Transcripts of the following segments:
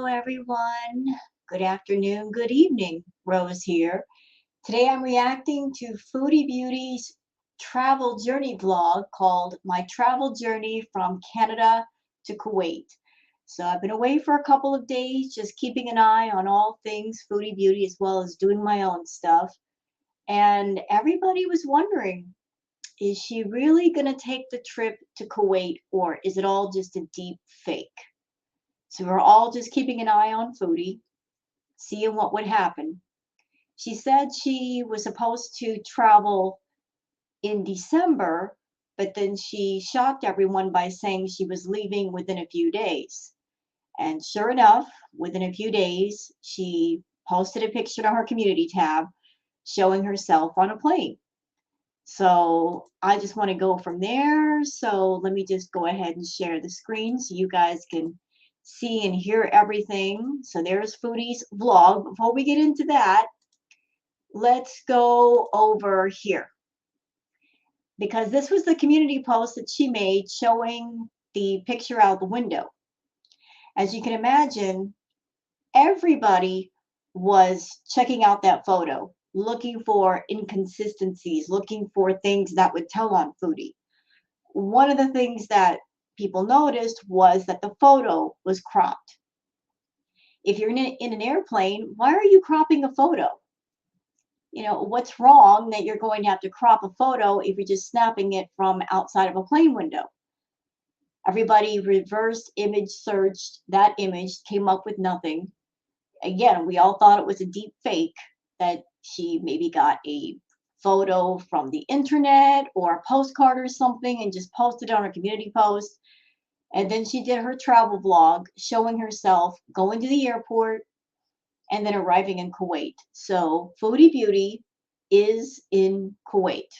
Hello, everyone. Good afternoon, good evening. Rose here. Today I'm reacting to Foodie Beauty's travel journey vlog called My Travel Journey from Canada to Kuwait. So I've been away for a couple of days, just keeping an eye on all things Foodie Beauty as well as doing my own stuff. And everybody was wondering, is she really going to take the trip to Kuwait or is it all just a deep fake? So we're all just keeping an eye on Foodie, seeing what would happen. She said she was supposed to travel in December, but then she shocked everyone by saying she was leaving within a few days. And sure enough, within a few days, she posted a picture to her community tab showing herself on a plane. So I just want to go from there. So let me just go ahead and share the screen so you guys can see and hear everything. So there's Foodie's vlog. Before we get into that, let's go over here because this was the community post that she made showing the picture out the window. As you can imagine, everybody was checking out that photo, looking for inconsistencies, looking for things that would tell on Foodie. One of the things that people noticed was that the photo was cropped. If you're in an airplane, why are you cropping a photo? You know, what's wrong that you're going to have to crop a photo if you're just snapping it from outside of a plane window? Everybody reverse image searched that image, came up with nothing. Again, we all thought it was a deep fake, that she maybe got a photo from the internet or a postcard or something and just posted it on her community post. And then she did her travel vlog showing herself going to the airport and then arriving in Kuwait. So Foodie Beauty is in Kuwait.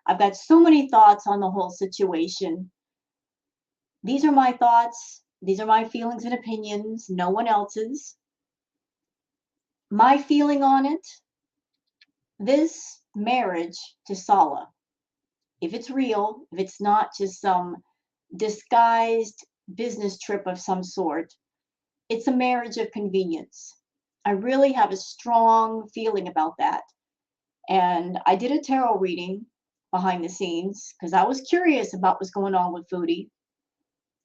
I've got so many thoughts on the whole situation. These are my thoughts. These are my feelings and opinions, no one else's. My feeling on it, this marriage to Salah, if it's real, if it's not just some disguised business trip of some sort, it's a marriage of convenience. I really have a strong feeling about that. And I did a tarot reading behind the scenes because I was curious about what's going on with Foodie.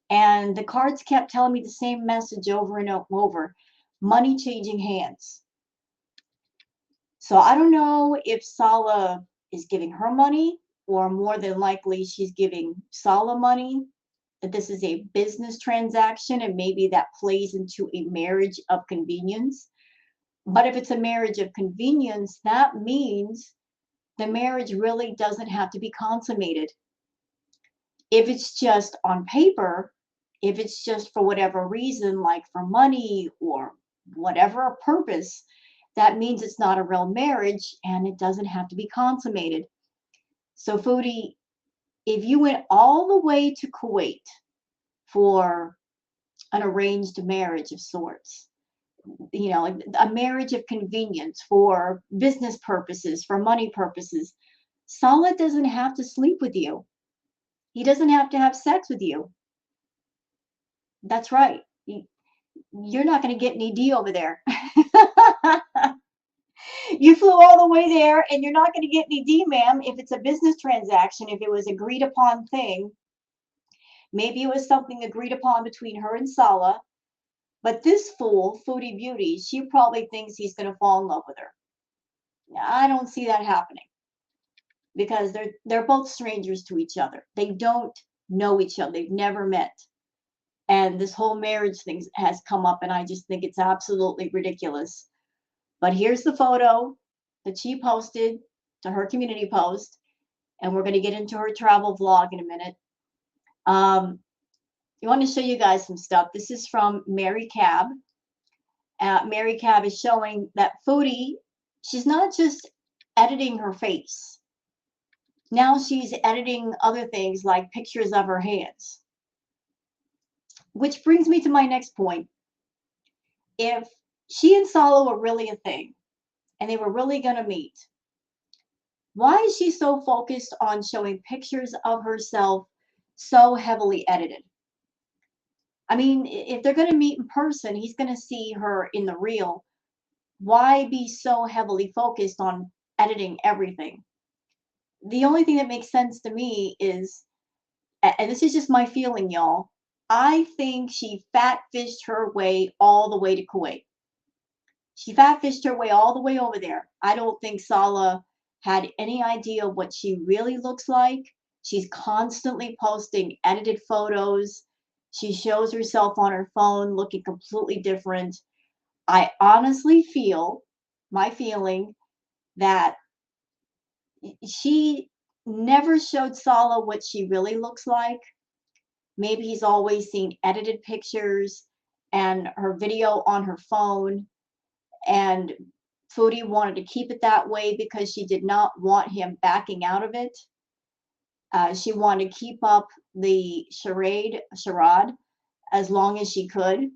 And the cards kept telling me the same message over and over: money changing hands. So I don't know if Salah is giving her money, or more than likely she's giving Salah money, that this is a business transaction and maybe that plays into a marriage of convenience. But if it's a marriage of convenience, that means the marriage really doesn't have to be consummated. If it's just on paper, if it's just for whatever reason, like for money or whatever purpose, that means it's not a real marriage and it doesn't have to be consummated. So Foodie, if you went all the way to Kuwait for an arranged marriage of sorts, you know, like a marriage of convenience for business purposes, for money purposes, Salah doesn't have to sleep with you. He doesn't have to have sex with you. That's right. You're not going to get any D over there. You flew all the way there and you're not going to get any D, ma'am. If it's a business transaction, if it was agreed upon thing, maybe it was something agreed upon between her and Salah. But this fool, Foodie Beauty, she probably thinks he's going to fall in love with her. I don't see that happening because they're both strangers to each other. They don't know each other. They've never met. And this whole marriage thing has come up, and I just think it's absolutely ridiculous. But here's the photo that she posted to her community post, and we're going to get into her travel vlog in a minute. I want to show you guys some stuff. This is from Mary Cab. Mary Cab is showing that Foodie, she's not just editing her face. Now she's editing other things like pictures of her hands. Which brings me to my next point. If she and Salah were really a thing, and they were really going to meet, why is she so focused on showing pictures of herself so heavily edited? I mean, if they're going to meet in person, he's going to see her in the real. Why be so heavily focused on editing everything? The only thing that makes sense to me is, and this is just my feeling, y'all, I think she fat fished her way all the way to Kuwait. She fat fished her way all the way over there. I don't think Salah had any idea what she really looks like. She's constantly posting edited photos. She shows herself on her phone looking completely different. I honestly feel, my feeling, that she never showed Salah what she really looks like. Maybe he's always seen edited pictures and her video on her phone. And Foodie wanted to keep it that way because she did not want him backing out of it. She wanted to keep up the charade as long as she could.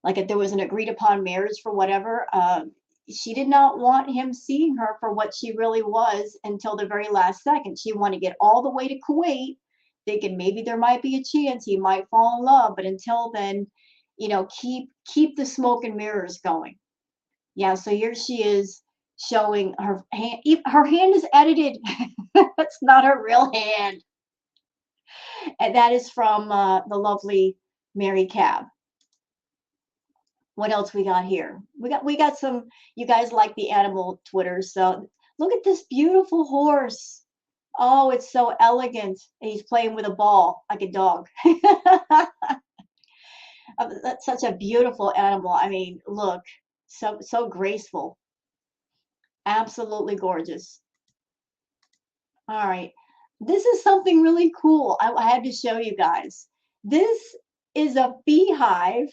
Like if there was an agreed upon marriage for whatever, she did not want him seeing her for what she really was until the very last second. She wanted to get all the way to Kuwait, thinking maybe there might be a chance he might fall in love, but until then, keep the smoke and mirrors going. Yeah, so here she is showing her hand. Her hand is edited. That's not her real hand. And that is from the lovely Mary Cab. What else we got here? We got some. You guys like the animal Twitter, so look at this beautiful horse. Oh, it's so elegant. And he's playing with a ball like a dog. That's such a beautiful animal. I mean, look, so graceful. Absolutely gorgeous. All right. This is something really cool I had to show you guys. This is a beehive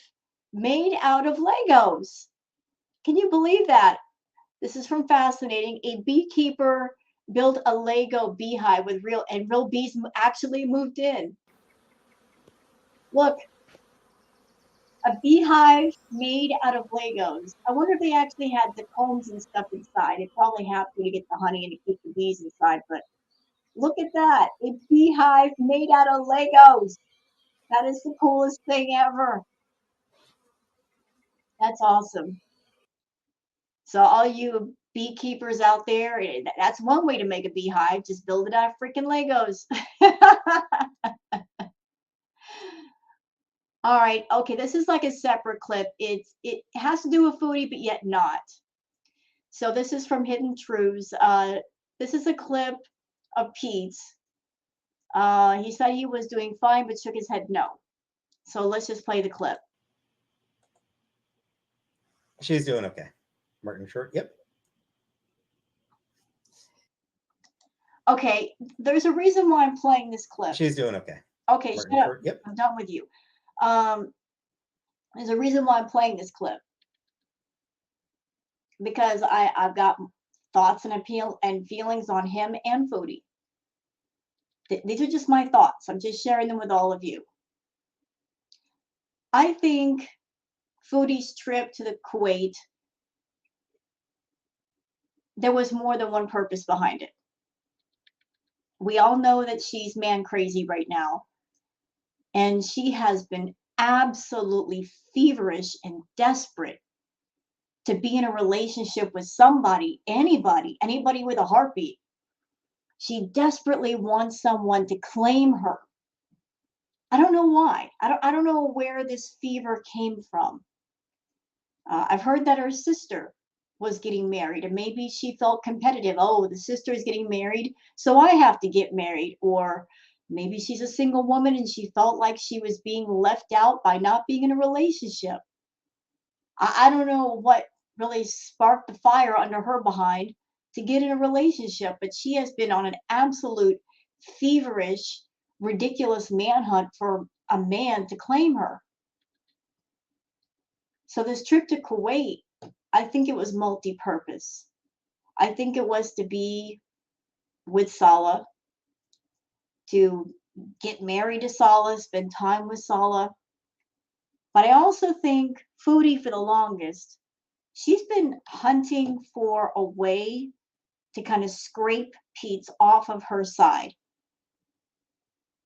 made out of Legos. Can you believe that? This is from Fascinating. A beekeeper built a Lego beehive with real bees actually moved in. Look, a beehive made out of Legos. I wonder if they actually had the combs and stuff inside. They probably have to get the honey and to keep the bees inside, but look at that. A beehive made out of Legos. That is the coolest thing ever. That's awesome. So all you beekeepers out there, that's one way to make a beehive. Just build it out of freaking Legos. All right. Okay, this is like a separate clip. It has to do with Foodie, but yet not. So this is from Hidden Truths. This is a clip of Pete's. He said he was doing fine, but shook his head no. So let's just play the clip. She's doing okay. Martin Short. Yep. Okay, there's a reason why I'm playing this clip. She's doing okay. Okay, Martin shut up. Short. Yep. I'm done with you. There's a reason why I'm playing this clip because I've got thoughts and appeal and feelings on him and Foodie. These are just my thoughts. I'm just sharing them with all of you. I think Foodie's trip to the Kuwait, there was more than one purpose behind it. We all know that she's man crazy right now, and she has been absolutely feverish and desperate to be in a relationship with somebody, anybody with a heartbeat. She desperately wants someone to claim her. I don't know why. I don't know where this fever came from. I've heard that her sister was getting married, and maybe she felt competitive. Oh, the sister is getting married, so I have to get married. Or maybe she's a single woman and she felt like she was being left out by not being in a relationship. I don't know what really sparked the fire under her behind to get in a relationship, but she has been on an absolute feverish, ridiculous manhunt for a man to claim her. So this trip to Kuwait, I think it was multi-purpose. I think it was to be with Salah, to get married to Salah, spend time with Salah. But I also think Foodie for the longest, she's been hunting for a way to kind of scrape Pete's off of her side.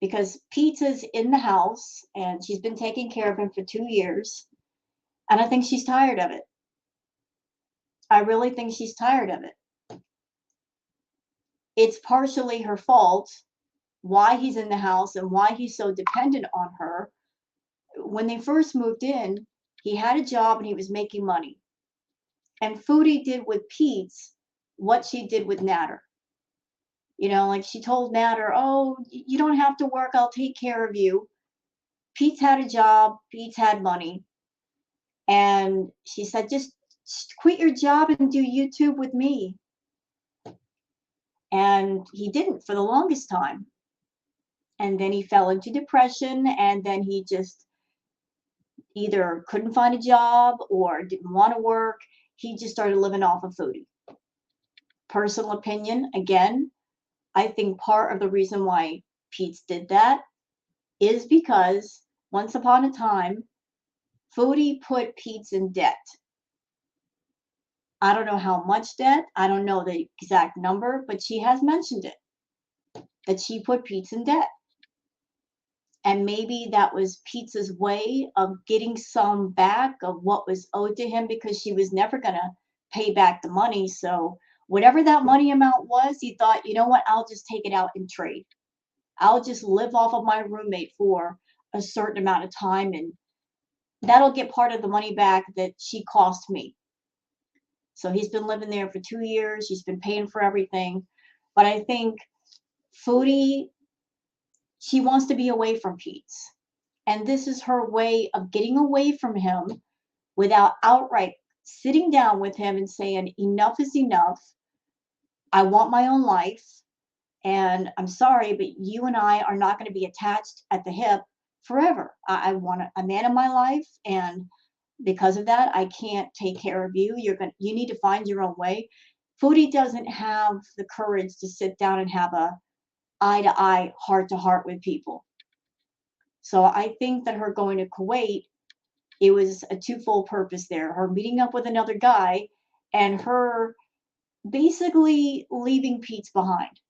because Pizza's in the house and she's been taking care of him for 2 years. And I think she's tired of it. I really think she's tired of it. It's partially her fault why he's in the house and why he's so dependent on her. When they first moved in, he had a job and he was making money. And Foodie did with Pete's what she did with Natter. Like she told Natter, "Oh, you don't have to work. I'll take care of you." Pete's had a job. Pete's had money. And she said, just quit your job and do YouTube with me. And he didn't for the longest time. And then he fell into depression. And then he just either couldn't find a job or didn't want to work. He just started living off of Foodie. Personal opinion, again, I think part of the reason why Pete's did that is because once upon a time, Foodie put Pete's in debt. I don't know how much debt. I don't know the exact number, but she has mentioned it, that she put Pete's in debt. And maybe that was Pizza's way of getting some back of what was owed to him because she was never going to pay back the money. So whatever that money amount was, he thought, you know what, I'll just take it out in trade. I'll just live off of my roommate for a certain amount of time, and that'll get part of the money back that she cost me. So he's been living there for 2 years. He's been paying for everything. But I think Foodie, she wants to be away from Pete's. And this is her way of getting away from him without outright sitting down with him and saying, enough is enough. I want my own life. And I'm sorry, but you and I are not going to be attached at the hip forever. I want a man in my life. And because of that, I can't take care of you. You need to find your own way. Foodie doesn't have the courage to sit down and have a eye to eye, heart to heart with people. So I think that her going to Kuwait, it was a twofold purpose there. Her meeting up with another guy and her basically leaving Pete's behind,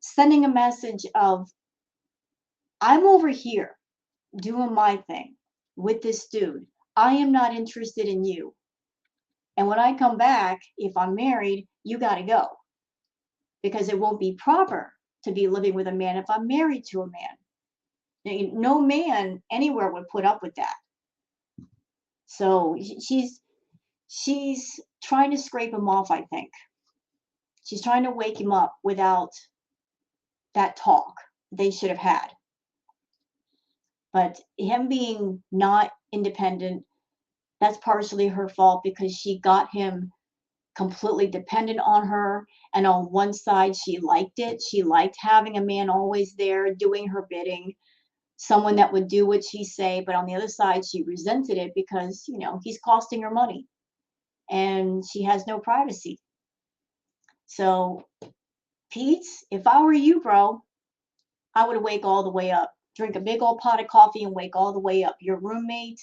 sending a message of, I'm over here doing my thing with this dude. I am not interested in you. And when I come back, if I'm married, you got to go, because it won't be proper to be living with a man if I'm married to a man. No man anywhere would put up with that. So she's trying to scrape him off, I think. She's trying to wake him up without that talk they should have had. But him being not independent, that's partially her fault because she got him completely dependent on her. And on one side, she liked it. She liked having a man always there doing her bidding, someone that would do what she say. But on the other side, she resented it because, he's costing her money and she has no privacy. So, Pete, if I were you, bro, I would wake all the way up. Drink a big old pot of coffee and wake all the way up. Your roommate,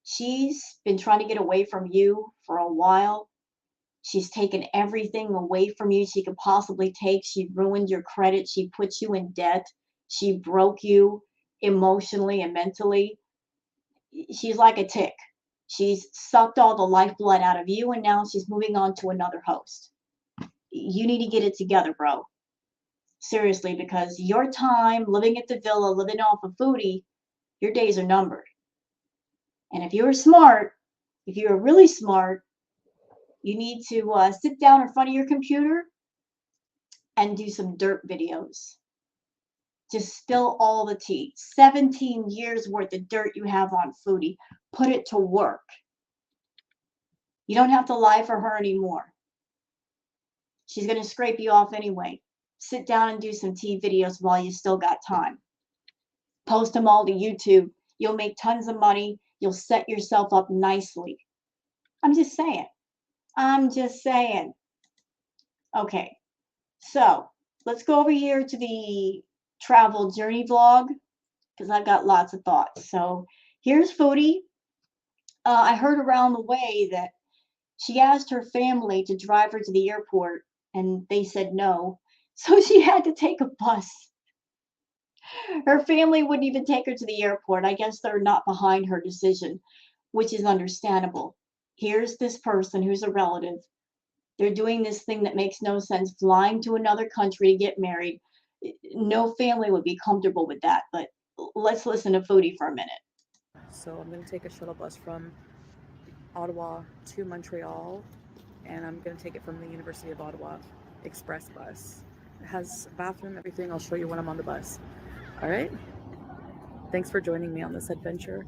she's been trying to get away from you for a while. She's taken everything away from you she could possibly take. She ruined your credit. She put you in debt. She broke you emotionally and mentally. She's like a tick. She's sucked all the lifeblood out of you, and now she's moving on to another host. You need to get it together, bro. Seriously, because your time living at the villa, living off of Foodie, your days are numbered. And if you're smart, if you're really smart, you need to sit down in front of your computer and do some dirt videos. Just spill all the tea. 17 years worth of dirt you have on Foodie. Put it to work. You don't have to lie for her anymore. She's going to scrape you off anyway. Sit down and do some tea videos while you still got time. Post them all to YouTube. You'll make tons of money. You'll set yourself up nicely. I'm just saying. Okay, so let's go over here to the travel journey vlog because I've got lots of thoughts. So here's Foodie. I heard around the way that she asked her family to drive her to the airport and they said no. So she had to take a bus. Her family wouldn't even take her to the airport. I guess they're not behind her decision, which is understandable. Here's this person who's a relative. They're doing this thing that makes no sense, flying to another country to get married. No family would be comfortable with that, but let's listen to Foodie for a minute. So I'm going to take a shuttle bus from Ottawa to Montreal, and I'm going to take it from the University of Ottawa express bus. It has a bathroom, everything. I'll show you when I'm on the bus. All right? Thanks for joining me on this adventure.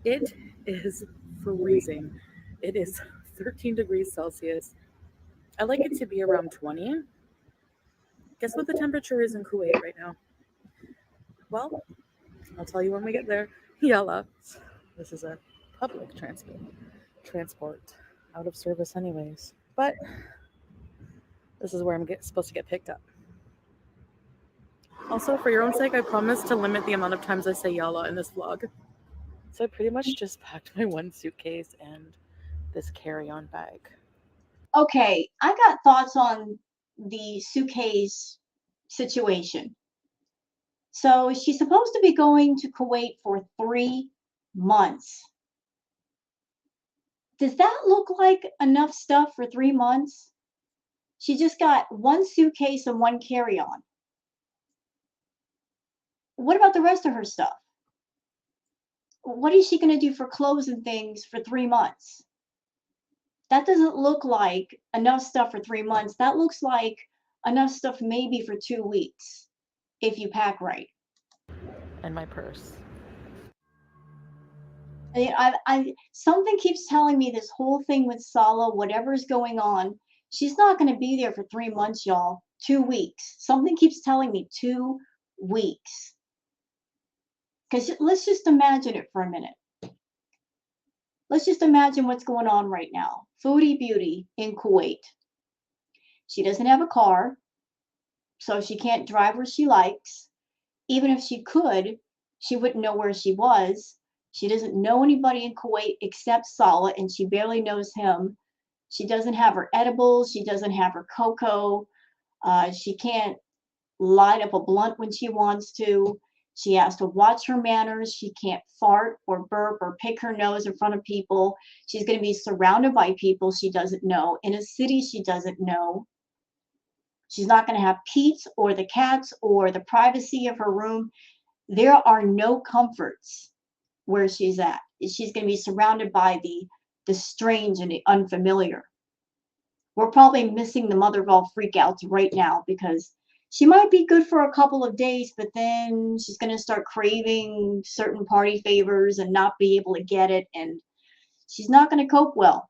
It is freezing. It is 13 degrees Celsius. I like it to be around 20. Guess what the temperature is in Kuwait right now? Well, I'll tell you when we get there. Yalla. This is a public transport out of service anyways. But this is where I'm supposed to get picked up. Also, for your own sake, I promise to limit the amount of times I say yalla in this vlog. So I pretty much just packed my one suitcase and this carry-on bag. Okay, I got thoughts on the suitcase situation. So she's supposed to be going to Kuwait for 3 months. Does that look like enough stuff for 3 months? She just got one suitcase and one carry-on. What about the rest of her stuff? What is she going to do for clothes and things for 3 months? That doesn't look like enough stuff for 3 months. That looks like enough stuff maybe for 2 weeks if you pack right. And my purse. Something keeps telling me this whole thing with Sala, whatever's going on, she's not going to be there for 3 months, y'all. 2 weeks. Something keeps telling me 2 weeks. Because let's just imagine it for a minute. Let's just imagine what's going on right now. Foodie Beauty in Kuwait. She doesn't have a car, so she can't drive where she likes. Even if she could, she wouldn't know where she was. She doesn't know anybody in Kuwait except Salah, and she barely knows him. She doesn't have her edibles. She doesn't have her cocoa. She can't light up a blunt when she wants to. She has to watch her manners. She can't fart or burp or pick her nose in front of people. She's going to be surrounded by people she doesn't know in a city she doesn't know. She's not going to have Pete or the cats or the privacy of her room. There are no comforts where she's at. She's going to be surrounded by the strange and the unfamiliar. We're probably missing the mother of all freakouts right now because she might be good for a couple of days, but then she's going to start craving certain party favors and not be able to get it, and she's not going to cope well.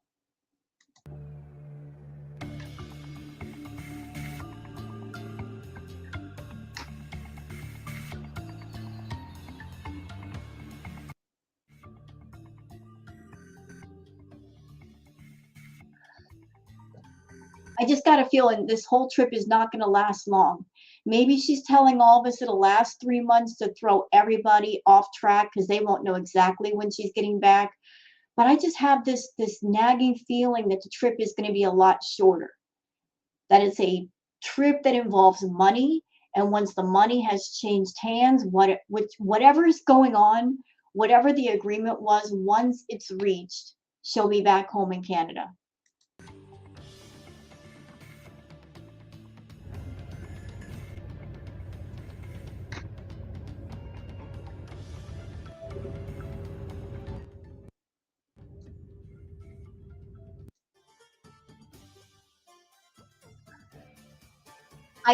I just got a feeling this whole trip is not going to last long. Maybe she's telling all of us it'll last 3 months to throw everybody off track because they won't know exactly when she's getting back. But I just have this nagging feeling that the trip is going to be a lot shorter. That it's a trip that involves money, and once the money has changed hands, whatever is going on, whatever the agreement was, once it's reached, she'll be back home in Canada.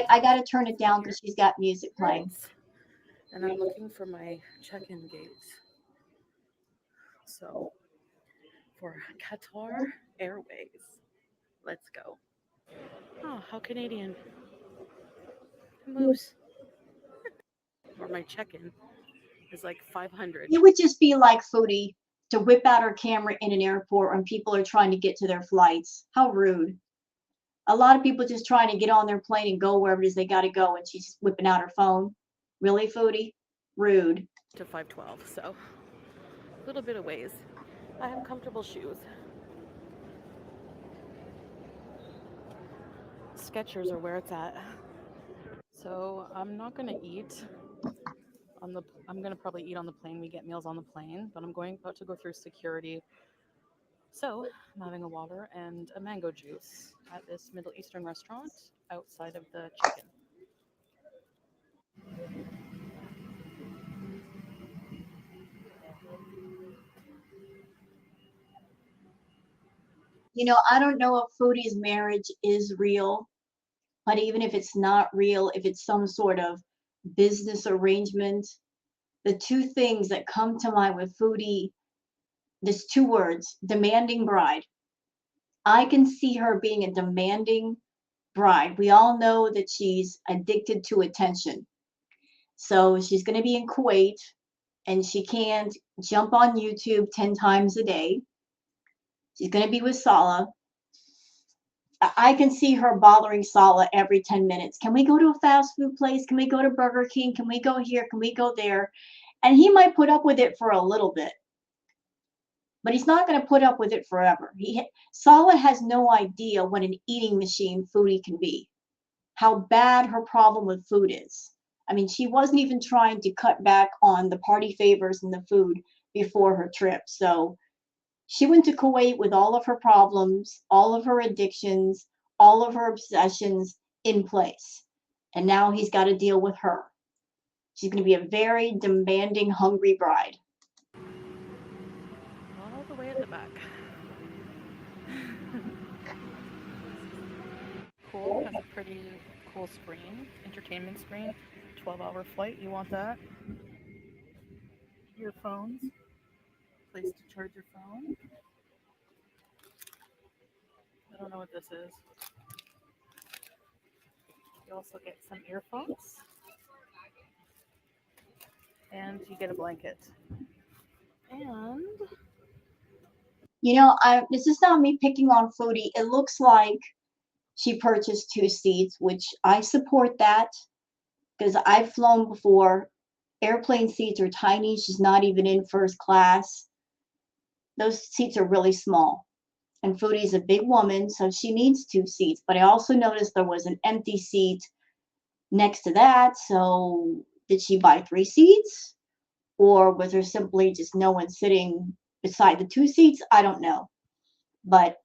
I got to turn it down because she's got music playing. And I'm looking for my check-in gate. So, for Qatar Airways, let's go. Oh, how Canadian. Moose. Or my check-in is like 500. It would just be like Foodie to whip out her camera in an airport when people are trying to get to their flights. How rude. A lot of people just trying to get on their plane and go wherever it is they got to go, and she's whipping out her phone. Really, Foodie? Rude. To 512, so a little bit of ways. I have comfortable shoes. Skechers are where it's at. So I'm not gonna eat I'm gonna probably eat on the plane. We get meals on the plane, but I'm about to go through security. So I'm having a water and a mango juice at this Middle Eastern restaurant outside of the chicken. I don't know if Foodie's marriage is real, but even if it's not real, if it's some sort of business arrangement, the two things that come to mind with Foodie, there's two words: demanding bride. I can see her being a demanding bride. We all know that she's addicted to attention. So she's going to be in Kuwait and she can't jump on YouTube 10 times a day. She's going to be with Salah. I can see her bothering Salah every 10 minutes. Can we go to a fast food place? Can we go to Burger King? Can we go here? Can we go there? And he might put up with it for a little bit, but he's not going to put up with it forever. Salah has no idea what an eating machine Foodie can be, how bad her problem with food is. I mean, she wasn't even trying to cut back on the party favors and the food before her trip. So she went to Kuwait with all of her problems, all of her addictions, all of her obsessions in place. And now he's got to deal with her. She's going to be a very demanding, hungry bride. All the way at the back. Cool. Has a pretty cool screen, entertainment screen. 12-hour flight. You want that? Earphones. Place to charge your phone. I don't know what this is. You also get some earphones. And you get a blanket. And This is not me picking on Foodie. It looks like she purchased two seats, which I support that because I've flown before. Airplane seats are tiny. She's not even in first class. Those seats are really small. And Foodie's a big woman, so she needs two seats. But I also noticed there was an empty seat next to that. So did she buy three seats? Or was there simply just no one sitting beside the two seats? I don't know. But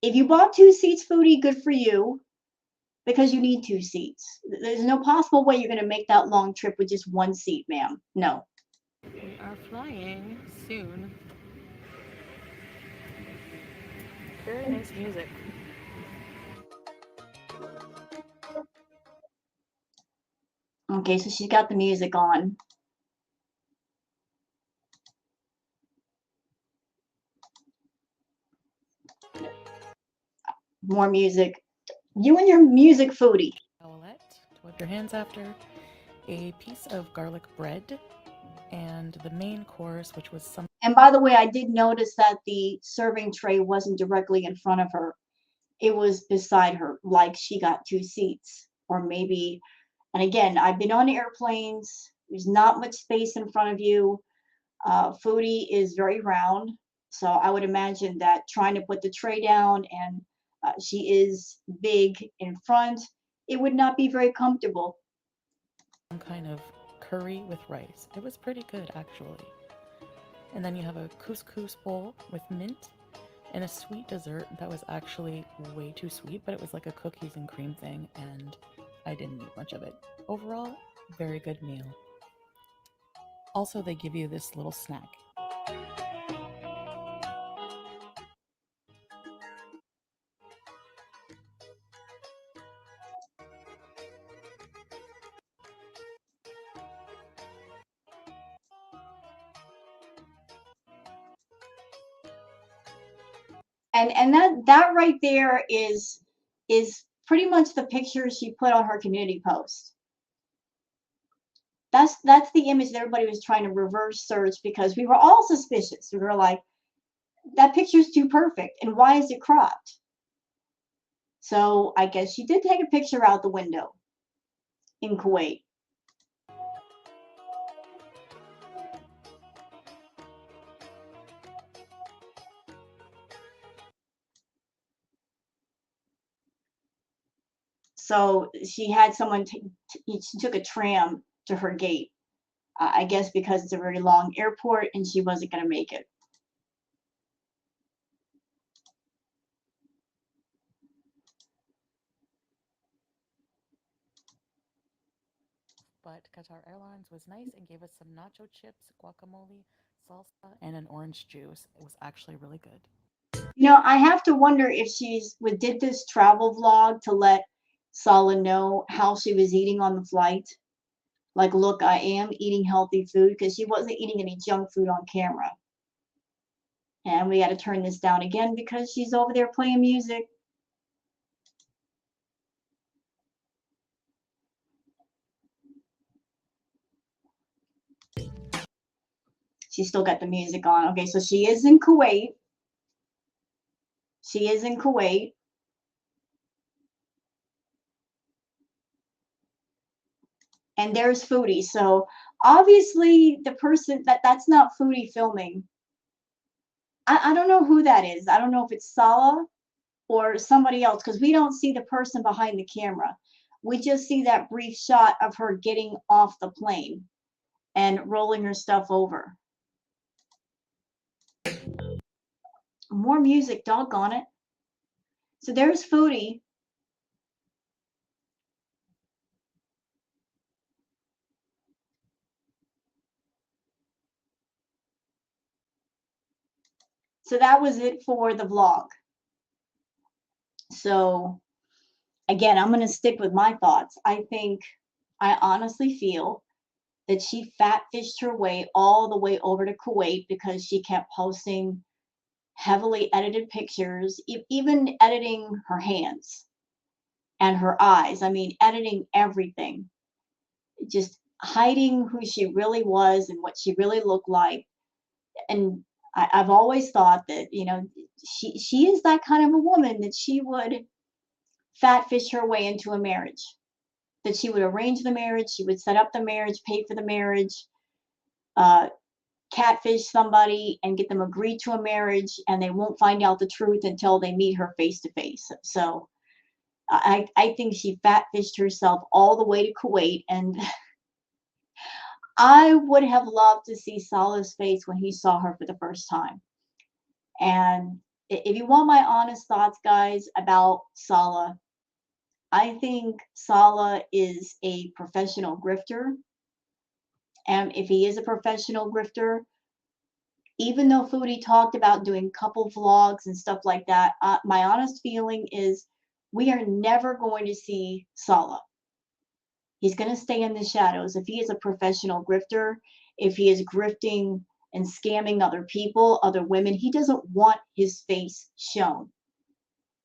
if you bought two seats, Foodie, good for you, because you need two seats. There's no possible way you're going to make that long trip with just one seat, ma'am. No. we are flying soon. Very nice music. Okay, so she's got the music on. More music. You and your music, Foodie. Towelette to wipe your hands after. A piece of garlic bread. And the main course, which was some. And by the way, I did notice that the serving tray wasn't directly in front of her. It was beside her, like she got two seats. Or maybe, and again, I've been on airplanes. There's not much space in front of you. Foodie is very round. So I would imagine that trying to put the tray down and she is big in front, it would not be very comfortable. Some kind of curry with rice. It was pretty good, actually. And then you have a couscous bowl with mint and a sweet dessert that was actually way too sweet, but it was like a cookies and cream thing, and I didn't eat much of it. Overall, very good meal. Also, they give you this little snack. And that right there is pretty much the picture she put on her community post. That's the image that everybody was trying to reverse search because we were all suspicious. We were like, that picture's too perfect, and why is it cropped? So I guess she did take a picture out the window in Kuwait. So she had someone she took a tram to her gate. I guess because it's a very long airport and she wasn't going to make it. But Qatar Airlines was nice and gave us some nacho chips, guacamole, salsa, and an orange juice. It was actually really good. I have to wonder if did this travel vlog to let Sala know how she was eating on the flight. Like, look, I am eating healthy food, because she wasn't eating any junk food on camera. And we got to turn this down again because she's over there playing music. She's still got the music on. Okay, so she is in Kuwait. She is in Kuwait. And there's Foodie. So obviously the person that's not Foodie filming. I don't know who that is. I don't know if it's Sala or somebody else, because we don't see the person behind the camera. We just see that brief shot of her getting off the plane and rolling her stuff over. More music, doggone it. So there's Foodie. So that was it for the vlog. So again, I'm going to stick with my thoughts. I honestly feel that she fat fished her way all the way over to Kuwait because she kept posting heavily edited pictures, even editing her hands and her eyes. I mean, editing everything, just hiding who she really was and what she really looked like. And I've always thought that, she is that kind of a woman that she would fat fish her way into a marriage, that she would arrange the marriage, she would set up the marriage, pay for the marriage, uh, catfish somebody and get them agreed to a marriage, and they won't find out the truth until they meet her face to face. So I think she fat fished herself all the way to Kuwait, and I would have loved to see Salah's face when he saw her for the first time. And if you want my honest thoughts, guys, about Salah, I think Salah is a professional grifter. And if he is a professional grifter, even though Foodie talked about doing couple vlogs and stuff like that, my honest feeling is we are never going to see Salah. He's going to stay in the shadows. If he is a professional grifter, if he is grifting and scamming other people, other women, he doesn't want his face shown.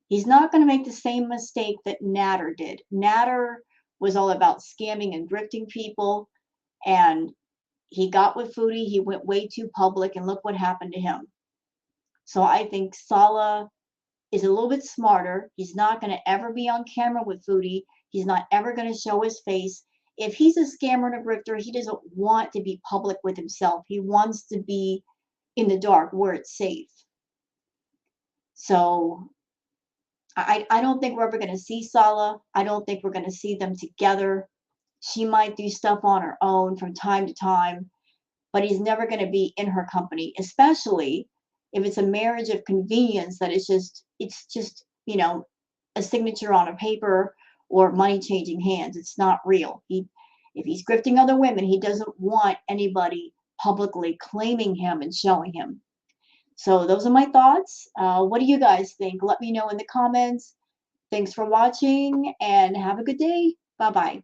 He's not going to make the same mistake that Nader did. Nader was all about scamming and grifting people, and he got with Foodie. He went way too public, and look what happened to him. So I think Salah is a little bit smarter. He's not going to ever be on camera with Foodie. He's not ever going to show his face. If he's a scammer and a grifter, he doesn't want to be public with himself. He wants to be in the dark where it's safe. So I don't think we're ever going to see Salah. I don't think we're going to see them together. She might do stuff on her own from time to time, but he's never going to be in her company, especially if it's a marriage of convenience that it's just, a signature on a paper or money changing hands. It's not real. If he's grifting other women, he doesn't want anybody publicly claiming him and showing him. So those are my thoughts. What do you guys think? Let me know in the comments. Thanks for watching and have a good day. Bye-bye.